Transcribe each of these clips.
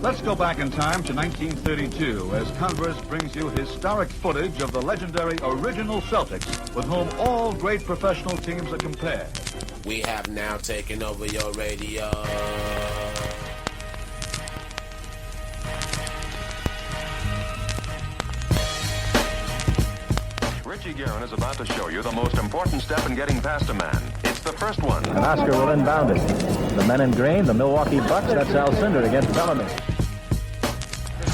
Let's go back in time to 1932 as Converse brings you historic footage of the legendary original Celtics with whom all great professional teams are compared. We have now taken over your radio. Richie Guerin is about to show you the most important step in getting past a man. It's the first one. And Oscar will inbound it. The men in green, the Milwaukee Bucks. That's Al Cinders against Bellamy.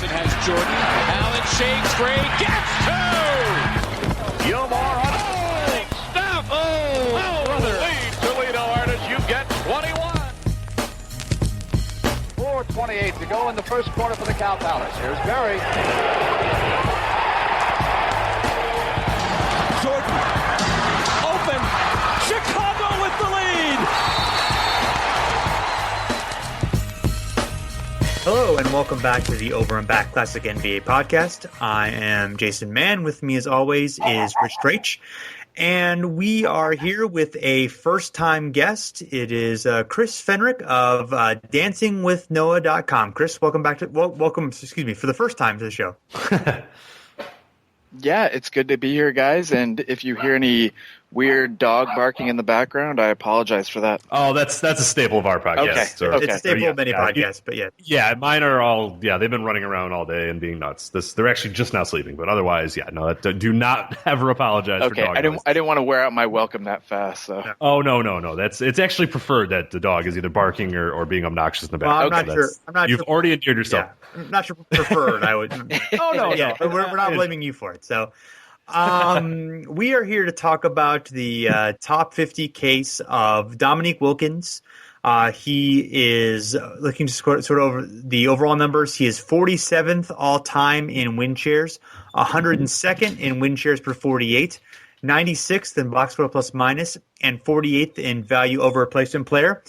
It has Jordan. Allen shakes free. Gets two! Gilmore on Big stuff! Brother. lead Toledo artists. You get 21. 4:28 to go in the first quarter for the Cow Palace. Here's Barry. Jordan. Open. Chicago with the lead. Hello and welcome back to the Over and Back Classic NBA podcast. I am Jason Mann. With me as always is Rich Kraetsch. And we are here with a first-time guest. It is Kris Fenrich of dancingwithnoah.com. Chris, welcome back to welcome for the first time to the show. Yeah, it's good to be here, guys. And if you hear any weird dog barking in the background, I apologize for that. Oh, that's a staple of our podcast. Okay. It's a staple of many podcasts, but yeah. Yeah, mine are all, they've been running around all day and being nuts. They're actually just now sleeping, but otherwise, do not ever apologize for dog noise. I didn't want to wear out my welcome that fast. So. Oh, no. It's actually preferred that the dog is either barking or being obnoxious in the back. Well, I'm not You've sure. already endeared yourself. Yeah, I'm not sure preferred. I would. Oh, no. Yeah, but we're not blaming you for it. So, we are here to talk about the top 50 case of Dominique Wilkins. He is looking to sort over the overall numbers. He is 47th all time in win shares, 102nd in win shares per 48, 96th in box score plus minus, and 48th in value over replacement player.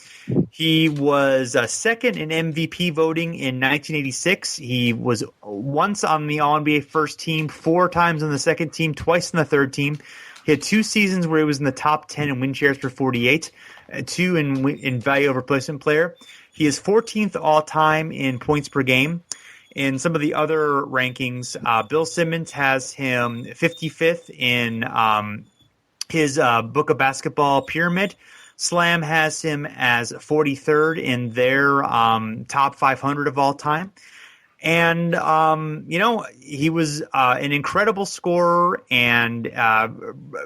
He was second in MVP voting in 1986. He was once on the All-NBA first team, 4 times on the second team, twice on the third team. He had 2 seasons where he was in the top 10 in win shares per 48, 2 in value over replacement player. He is 14th all-time in points per game. In some of the other rankings, Bill Simmons has him 55th in his Book of Basketball pyramid. Slam has him as 43rd in their top 500 of all time. And, he was an incredible scorer and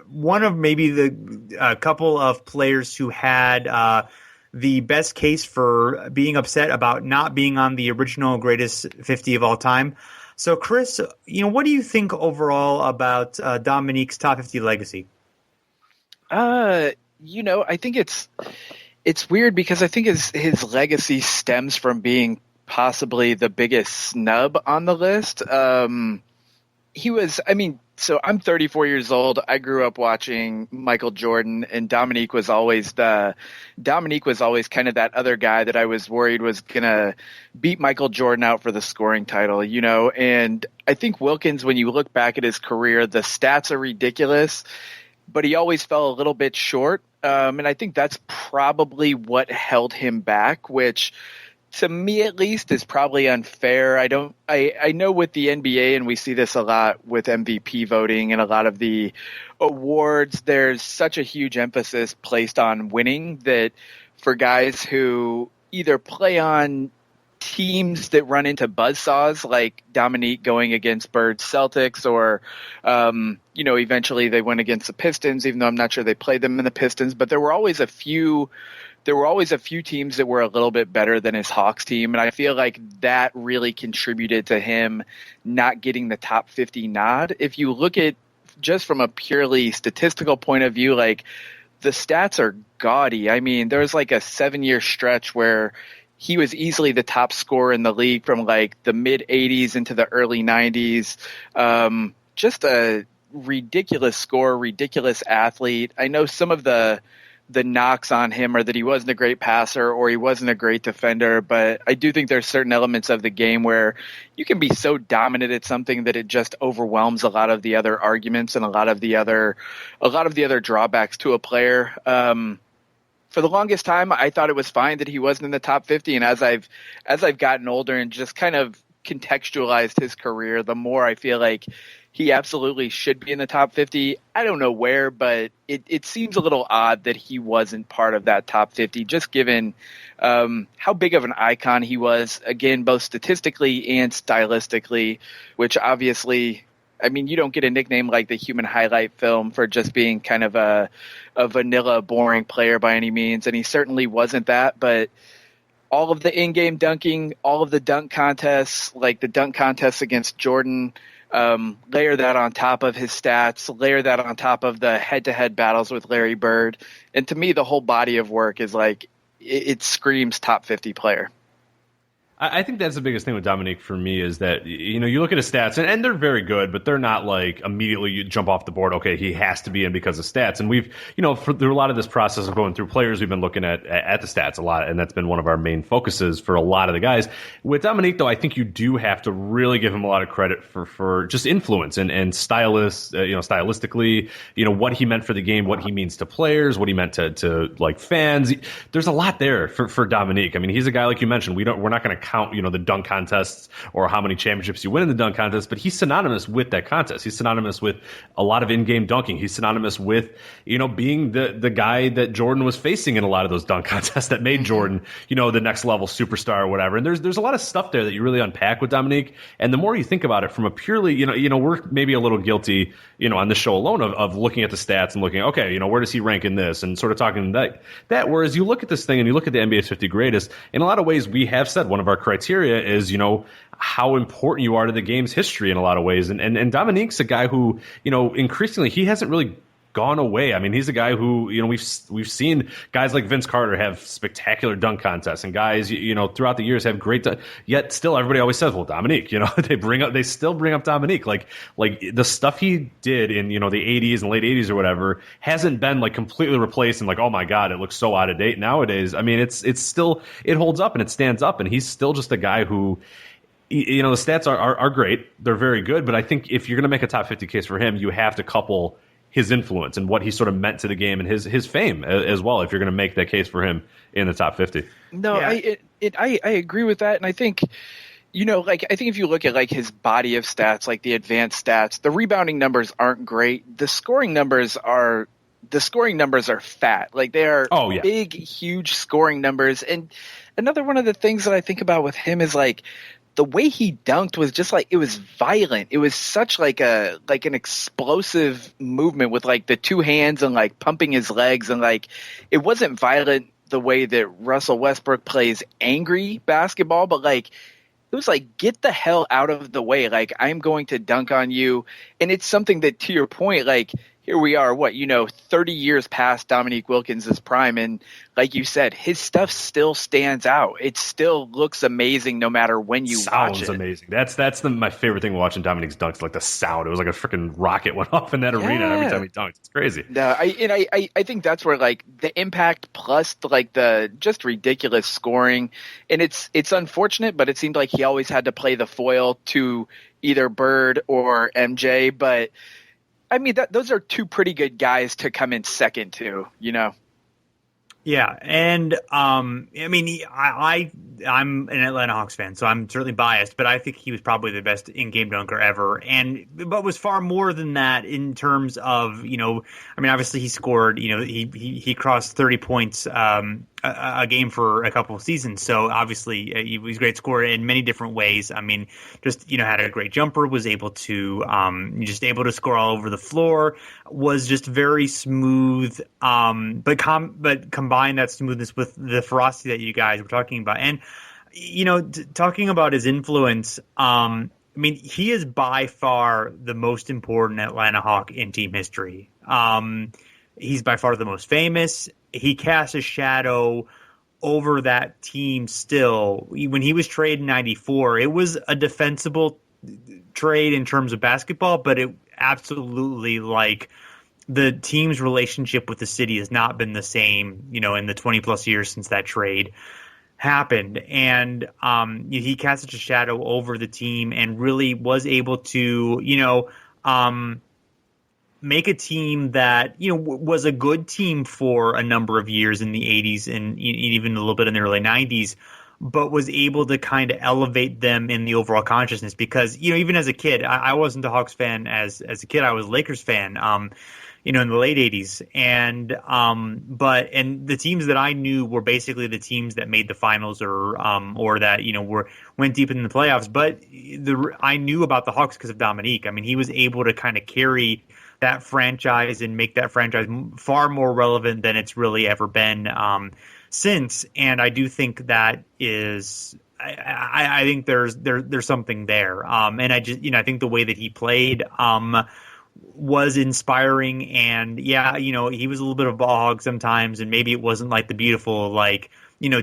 one of maybe the couple of players who had the best case for being upset about not being on the original greatest 50 of all time. So, Chris, what do you think overall about Dominique's top 50 legacy? I think it's weird because I think his legacy stems from being possibly the biggest snub on the list. So I'm 34 years old. I grew up watching Michael Jordan, and Dominique was always kind of that other guy that I was worried was going to beat Michael Jordan out for the scoring title, and I think Wilkins, when you look back at his career, the stats are ridiculous, but he always fell a little bit short. And I think that's probably what held him back, which to me at least is probably unfair. I know with the NBA, and we see this a lot with MVP voting and a lot of the awards, there's such a huge emphasis placed on winning that for guys who either play on teams that run into buzzsaws like Dominique going against Bird's Celtics or, eventually they went against the Pistons, even though I'm not sure they played them in the Pistons, but there were always a few teams that were a little bit better than his Hawks team. And I feel like that really contributed to him not getting the top 50 nod. If you look at just from a purely statistical point of view, like the stats are gaudy. I mean, there was like a 7-year stretch where he was easily the top scorer in the league from like the mid 80s into the early 90s. Just a ridiculous scorer, ridiculous athlete. I know some of the knocks on him are that he wasn't a great passer or he wasn't a great defender, but I do think there's certain elements of the game where you can be so dominant at something that it just overwhelms a lot of the other arguments and a lot of the other drawbacks to a player. for the longest time, I thought it was fine that he wasn't in the top 50. And as I've gotten older and just kind of contextualized his career, the more I feel like he absolutely should be in the top 50. I don't know where, but it seems a little odd that he wasn't part of that top 50, just given how big of an icon he was, again, both statistically and stylistically, which obviously, I mean, you don't get a nickname like the Human Highlight Film for just being kind of a vanilla, boring player by any means, and he certainly wasn't that, but all of the in-game dunking, all of the dunk contests, like the dunk contests against Jordan, layer that on top of his stats, layer that on top of the head-to-head battles with Larry Bird. And to me, the whole body of work is like, it screams top 50 player. I think that's the biggest thing with Dominique for me is that, you look at his stats, and they're very good, but they're not like immediately you jump off the board, okay, he has to be in because of stats. And we've, through a lot of this process of going through players, we've been looking at the stats a lot, and that's been one of our main focuses for a lot of the guys. With Dominique, though, I think you do have to really give him a lot of credit for just influence and stylistically, what he meant for the game, what he means to players, what he meant to like fans. There's a lot there for Dominique. I mean, he's a guy, like you mentioned, we're not going to count, the dunk contests or how many championships you win in the dunk contest, but he's synonymous with that contest. He's synonymous with a lot of in-game dunking. He's synonymous with, being the guy that Jordan was facing in a lot of those dunk contests that made Jordan, the next level superstar or whatever. And there's a lot of stuff there that you really unpack with Dominique. And the more you think about it from a purely, we're maybe a little guilty, on this show alone of looking at the stats and looking, okay, where does he rank in this? And sort of talking that, whereas you look at this thing and you look at the NBA's 50 greatest, in a lot of ways, we have said one of our criteria is, how important you are to the game's history in a lot of ways. And Dominique's a guy who, increasingly, he hasn't really gone away. I mean, he's a guy who, we've seen guys like Vince Carter have spectacular dunk contests, and guys, throughout the years have great, yet still everybody always says, well, Dominique, they still bring up Dominique. Like the stuff he did in, the 80s and late 80s or whatever hasn't been like completely replaced and like, oh my God, it looks so out of date nowadays. I mean, it's still, it holds up and it stands up, and he's still just a guy who, the stats are great. They're very good, but I think if you're going to make a top 50 case for him, you have to couple his influence and what he sort of meant to the game and his fame as well, if you're going to make that case for him in the top 50. No, yeah. I agree with that. And I think, I think if you look at like his body of stats, like the advanced stats, the rebounding numbers aren't great. The scoring numbers are fat. Like they are big, huge scoring numbers. And another one of the things that I think about with him is like, the way he dunked was just like, it was violent. It was such like an explosive movement with like the two hands and like pumping his legs, and like it wasn't violent the way that Russell Westbrook plays angry basketball, but like it was like, get the hell out of the way. Like, I'm going to dunk on you. And it's something that, to your point, like, here we are, 30 years past Dominique Wilkins' prime. And like you said, his stuff still stands out. It still looks amazing no matter when you watch it. Sounds amazing. That's my favorite thing watching Dominique's dunks, like the sound. It was like a freaking rocket went off in that arena every time he dunked. It's crazy. No, I think that's where like the impact plus like the just ridiculous scoring. And it's unfortunate, but it seemed like he always had to play the foil to either Bird or MJ. But I mean, those are two pretty good guys to come in second to, Yeah, and I mean, I'm an Atlanta Hawks fan, so I'm certainly biased, but I think he was probably the best in-game dunker ever, but was far more than that in terms of, I mean, obviously he scored, he crossed 30 points a game for a couple of seasons, so obviously he was a great scorer in many different ways. I mean, just, had a great jumper, was able to score all over the floor, was just very smooth, but combine that smoothness with the ferocity that you guys were talking about. And, talking about his influence, I mean, he is by far the most important Atlanta Hawk in team history. He's by far the most famous. He casts a shadow over that team still. When he was traded in 94, it was a defensible trade in terms of basketball, but it absolutely, like, the team's relationship with the city has not been the same, in the 20 plus years since that trade happened. And he cast such a shadow over the team and really was able to, make a team that, was a good team for a number of years in the 80s and even a little bit in the early 90s, but was able to kind of elevate them in the overall consciousness. Because, even as a kid, I wasn't a Hawks fan as a kid. I was a Lakers fan, in the late 80s. And the teams that I knew were basically the teams that made the finals or that, went deep in the playoffs. But I knew about the Hawks because of Dominique. I mean, he was able to kind of carry that franchise and make that franchise far more relevant than it's really ever been since. And I do think that is, I think there's something there. And I just, I think the way that he played was inspiring. And he was a little bit of a ball hog sometimes, and maybe it wasn't like the beautiful,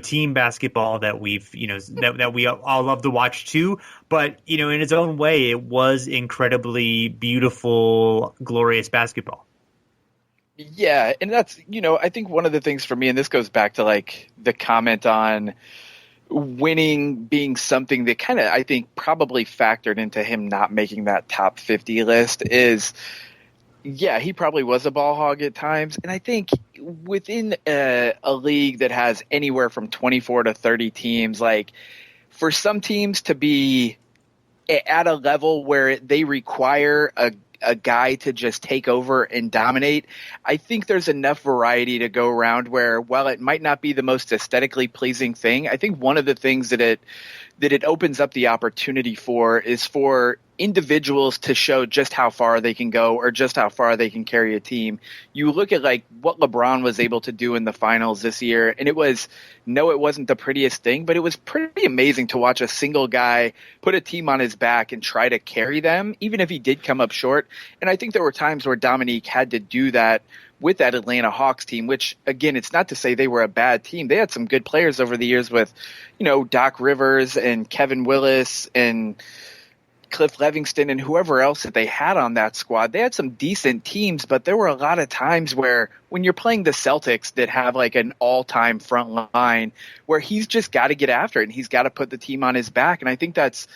team basketball that we've, that we all love to watch too. But, in its own way, it was incredibly beautiful, glorious basketball. Yeah. And that's, I think one of the things for me, and this goes back to the comment on winning being something that kind of, I think, probably factored into him not making that top 50 list is, he probably was a ball hog at times. And I think within a league that has anywhere from 24 to 30 teams, for some teams to be at a level where they require a guy to just take over and dominate, I think there's enough variety to go around where, while it might not be the most aesthetically pleasing thing, I think one of the things that it opens up the opportunity for is for individuals to show just how far they can go or just how far they can carry a team. You look at what LeBron was able to do in the finals this year, and it wasn't the prettiest thing, but it was pretty amazing to watch a single guy put a team on his back and try to carry them, even if he did come up short. And I think there were times where Dominique had to do that with that Atlanta Hawks team, which, again, it's not to say they were a bad team. They had some good players over the years with, Doc Rivers and Kevin Willis and Cliff Livingston and whoever else that they had on that squad. They had some decent teams, but there were a lot of times where when you're playing the Celtics that have an all-time front line where he's just got to get after it and he's got to put the team on his back. And I think that's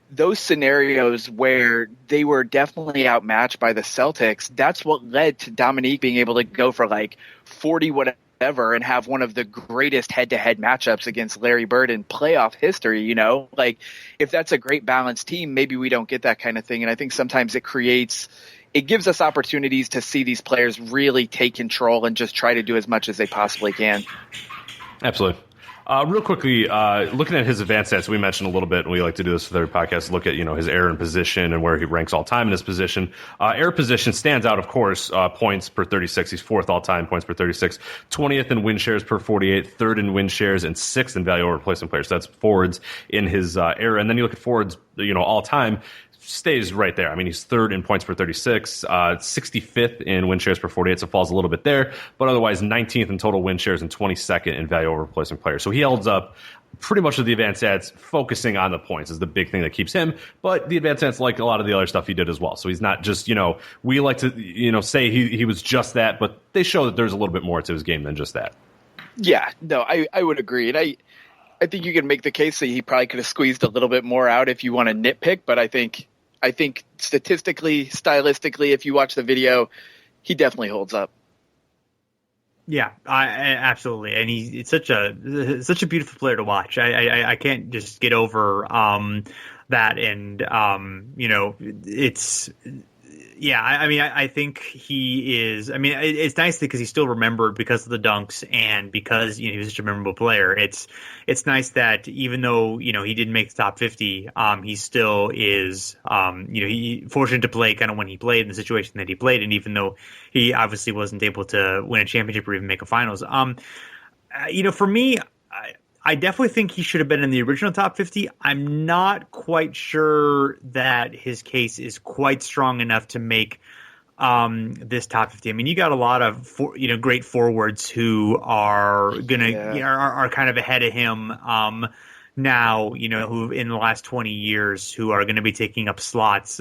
those scenarios where they were definitely outmatched by the Celtics. That's what led to Dominique being able to go for 40 whatever and have one of the greatest head-to-head matchups against Larry Bird in playoff history. If that's a great balanced team, maybe we don't get that kind of thing. And I think sometimes it gives us opportunities to see these players really take control and just try to do as much as they possibly can. Absolutely. Real quickly, looking at his advanced stats, we mentioned a little bit, and we like to do this with every podcast, look at, his error in position and where he ranks all time in his position. Error position stands out, of course, points per 36. He's fourth all time, points per 36, 20th in win shares per 48, third in win shares, and sixth in value over replacement players. So that's forwards in his error. And then you look at forwards, all time, stays right there. I mean, he's third in points per 36, 65th in win shares per 48, so falls a little bit there, but otherwise 19th in total win shares and 22nd in value over replacement players. So he holds up pretty much with the advanced stats, focusing on the points is the big thing that keeps him, but the advanced stats, like a lot of the other stuff he did as well. So he's not just, we like to, say he was just that, but they show that there's a little bit more to his game than just that. Yeah, no, I would agree. And I think you can make the case that he probably could have squeezed a little bit more out if you want to nitpick, but I think statistically, stylistically, if you watch the video, he definitely holds up. Yeah, absolutely, and it's such a beautiful player to watch. I can't just get over that, and it's. Yeah, I think he is. I mean, it's nice because he's still remembered because of the dunks and because he was such a memorable player. It's nice that even though he didn't make the top 50, he still is. He fortunate to play kind of when he played in the situation that he played, and even though he obviously wasn't able to win a championship or even make a finals. For me, I definitely think he should have been in the original top 50. I'm not quite sure that his case is quite strong enough to make this top 50. I mean, you got a lot of great forwards who are are kind of ahead of him now. Who in the last 20 years who are going to be taking up slots.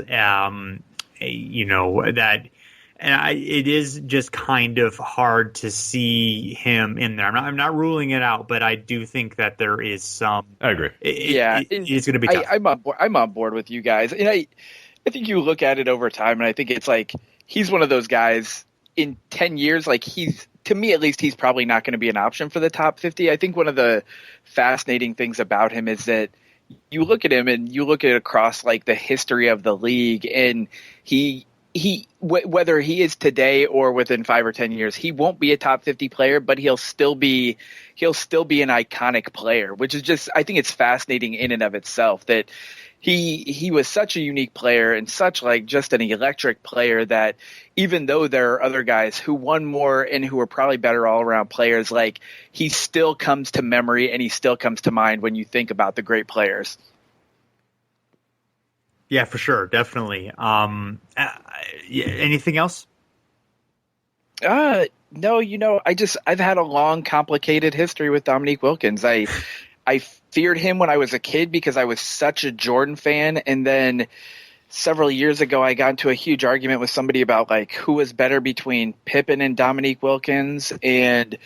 It is just kind of hard to see him in there. I'm not ruling it out, but I do think that there is some. I agree. It's going to be tough. I'm on board with you guys, and I think you look at it over time, and I think it's he's one of those guys in 10 years, like to me at least, he's probably not going to be an option for the top 50. I think one of the fascinating things about him is that you look at him and you look at it across like the history of the league, and whether he is today or within 5 or 10 years, he won't be a top 50 player, but he'll still be an iconic player, which is just, I think it's fascinating in and of itself that he was such a unique player and such like just an electric player that even though there are other guys who won more and who are probably better all around players, like he still comes to memory and he still comes to mind when you think about the great players. Yeah, for sure. Definitely. Anything else? No, I've had a long, complicated history with Dominique Wilkins. I feared him when I was a kid because I was such a Jordan fan. And then several years ago, I got into a huge argument with somebody about like who was better between Pippen and Dominique Wilkins. And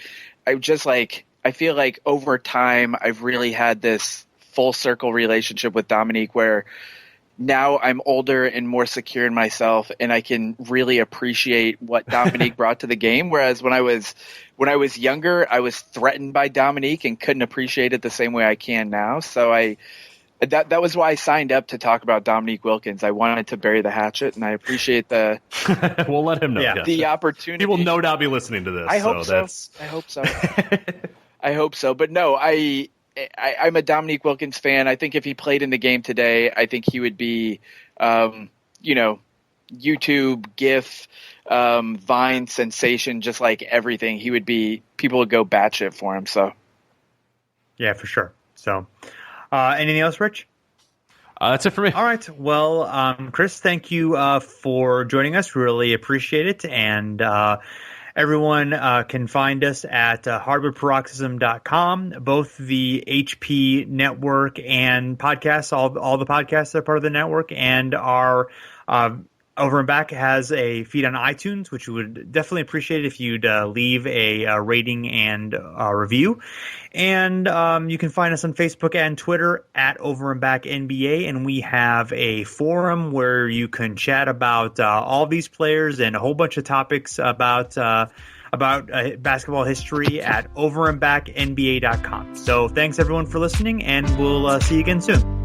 I feel like over time, I've really had this full circle relationship with Dominique where now I'm older and more secure in myself, and I can really appreciate what Dominique brought to the game. Whereas when I was younger, I was threatened by Dominique and couldn't appreciate it the same way I can now. So that was why I signed up to talk about Dominique Wilkins. I wanted to bury the hatchet, and I appreciate the we'll let him know the opportunity. He will no doubt be listening to this. I hope so. I hope so. But no, I'm a Dominique Wilkins fan. I think if he played in the game today, I think he would be, YouTube, GIF, Vine sensation, just like everything. People would go batshit for him. So, yeah, for sure. So, anything else, Rich? That's it for me. All right. Well, Kris, thank you for joining us. Really appreciate it. And everyone can find us at hardwoodparoxysm.com. Both the HP network and podcasts, all the podcasts that are part of the network, and our Over and Back has a feed on iTunes, which we would definitely appreciate if you'd leave a rating and review. And you can find us on Facebook and Twitter at Over and Back NBA, and we have a forum where you can chat about all these players and a whole bunch of topics about basketball history at overandbacknba.com. So thanks everyone for listening, and we'll see you again soon.